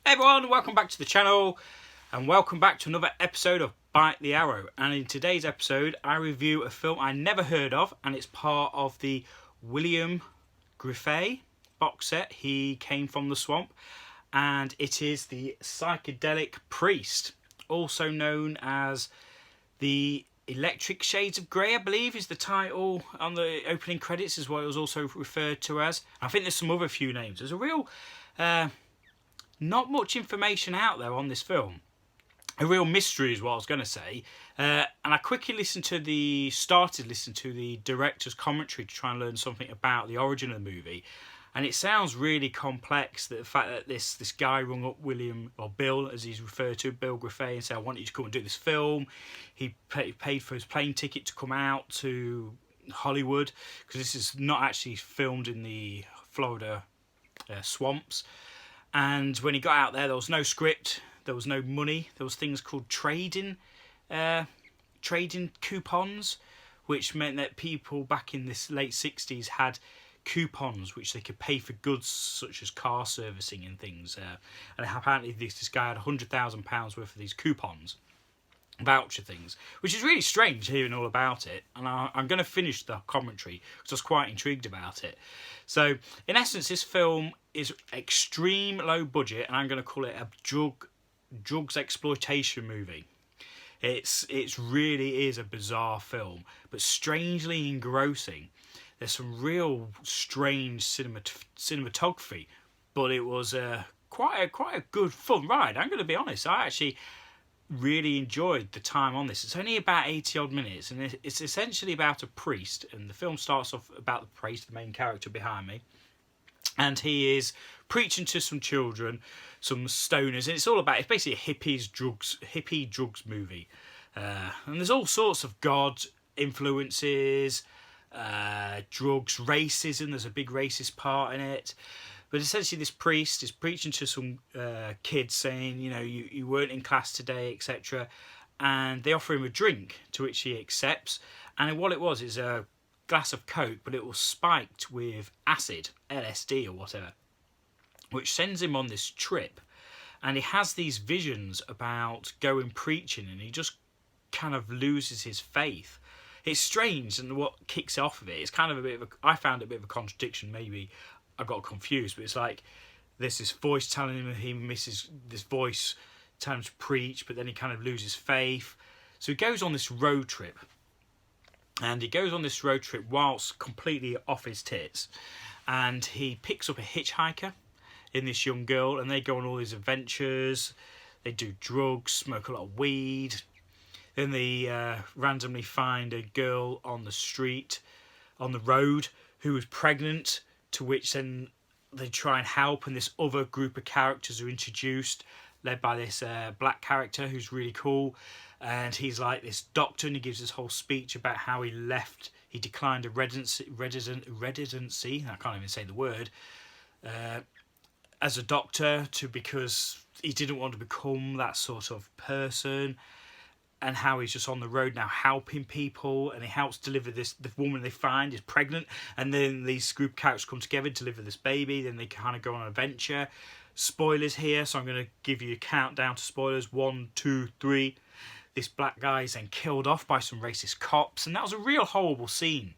Hey everyone, welcome back to the channel and welcome back to another episode of Bite the Arrow. And in today's episode I review a film I never heard of, and it's part of the William Griffey box set, He Came from the Swamp, and it is the Psychedelic Priest, also known as the Electric Shades of Grey, I believe is the title on the opening credits, is what it was also referred to as. I think there's some other few names. There's a real not much information out there on this film. A real mystery is what I was going to say. And I quickly started listening to the director's commentary to try and learn something about the origin of the movie. And it sounds really complex, that the fact that this guy rung up William, or Bill as he's referred to, Bill Griffey, and said, I want you to come and do this film. He paid for his plane ticket to come out to Hollywood, because this is not actually filmed in the Florida swamps. And when he got out there was no script, there was no money, there was things called trading coupons, which meant that people back in this late 60s had coupons which they could pay for goods such as car servicing and things. And apparently this guy had £100,000 worth of these coupons, voucher things, which is really strange hearing all about it. And I'm going to finish the commentary because I was quite intrigued about it. So in essence, this film is extreme low budget, and I'm going to call it a drugs exploitation movie. It really is a bizarre film, but strangely engrossing. There's some real strange cinematography, but it was quite a good fun ride. I'm going to be honest, I actually really enjoyed the time on this. It's only about 80 odd minutes, and it's essentially about a priest, and the film starts off about the priest, the main character behind me, and he is preaching to some children, some stoners, and it's basically a hippie drugs movie, and there's all sorts of God influences, drugs, racism. There's a big racist part in it. But essentially this priest is preaching to some kids, saying, you know, you weren't in class today, etc. And they offer him a drink, to which he accepts. And what it was is a glass of Coke, but it was spiked with acid, LSD or whatever, which sends him on this trip. And he has these visions about going preaching, and he just kind of loses his faith. It's strange, and what kicks off of it is kind of I found it a bit of a contradiction. Maybe I got confused, but it's like there's this voice telling him he misses this voice telling him to preach, but then he kind of loses faith. So he goes on this road trip, and he goes on this road trip whilst completely off his tits, and he picks up a hitchhiker in this young girl, and they go on all these adventures. They do drugs, smoke a lot of weed. Then they randomly find a girl on the street, on the road, who is pregnant, to which then they try and help, and this other group of characters are introduced, led by this black character who's really cool, and he's like this doctor, and he gives this whole speech about how he declined a residency, I can't even say the word, as a doctor, because he didn't want to become that sort of person, and how he's just on the road now helping people, and he helps deliver the woman they find is pregnant, and then these group of characters come together to deliver this baby. Then they kind of go on an adventure. Spoilers here, so I'm going to give you a countdown to spoilers. 1, 2, 3. This black guy is then killed off by some racist cops, and that was a real horrible scene.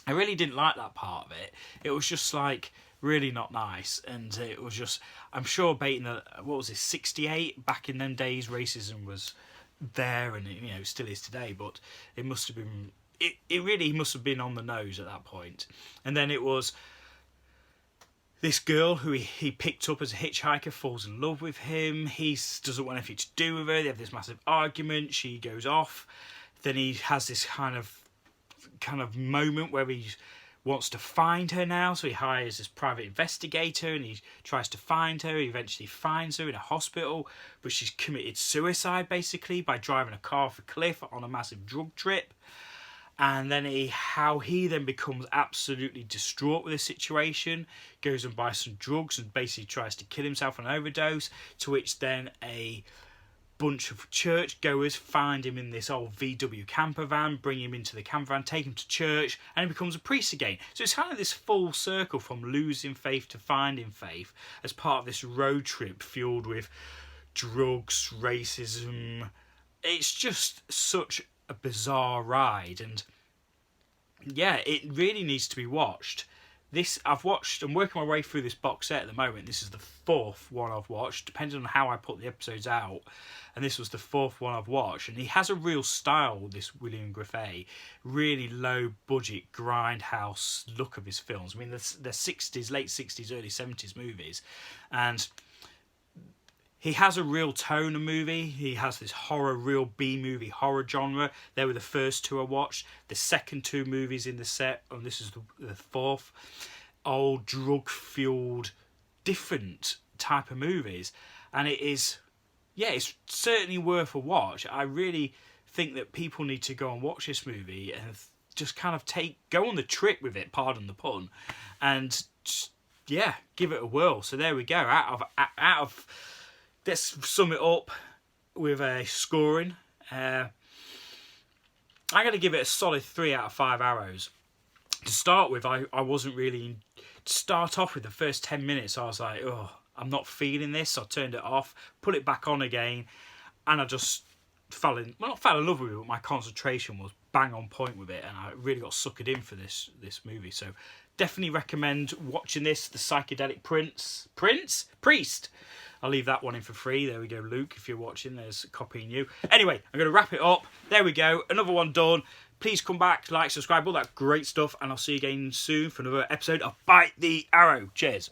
I really didn't like that part of it. It was just like really not nice, and it was just, I'm sure baiting what was it, 68, back in them days racism was there, and you know, still is today, but it must have been, it really must have been on the nose at that point. And then it was this girl who he picked up as a hitchhiker falls in love with him. He doesn't want anything to do with her. They have this massive argument. She goes off. Then he has this kind of moment where he wants to find her now, so he hires this private investigator, and he tries to find her. He eventually finds her in a hospital, but she's committed suicide basically by driving a car off a cliff on a massive drug trip. And then he then becomes absolutely distraught with the situation, goes and buys some drugs and basically tries to kill himself on an overdose, to which then a bunch of churchgoers find him in this old VW camper van, bring him into the camper van, take him to church, and he becomes a priest again. So it's kind of this full circle from losing faith to finding faith as part of this road trip fueled with drugs, racism. It's just such a bizarre ride, and yeah, it really needs to be watched. I'm working my way through this box set at the moment. This is the fourth one I've watched, depending on how I put the episodes out. And this was the fourth one I've watched. And he has a real style, this William Griffey. Really low budget, grindhouse look of his films. I mean, they're 60s, late 60s, early 70s movies. And he has a real tone of movie. He has this real B-movie horror genre. They were the first two I watched. The second two movies in the set, and this is the fourth, all drug-fueled, different type of movies. And it's certainly worth a watch. I really think that people need to go and watch this movie and just kind of go on the trip with it, pardon the pun, and give it a whirl. So there we go. Out of let's sum it up with a scoring. I'm going to give it a solid 3 out of 5 arrows. To start with, I wasn't really... To start off with the first 10 minutes, I was like, oh, I'm not feeling this. So I turned it off, put it back on again, and I just not fell in love with it, but my concentration was bang on point with it, and I really got suckered in for this movie. So definitely recommend watching this, The Psychedelic Priest. I'll leave that one in for free. There we go, Luke, if you're watching, there's copying you. Anyway, I'm going to wrap it up. There we go, another one done. Please come back, like, subscribe, all that great stuff, and I'll see you again soon for another episode of Bite the Arrow. Cheers.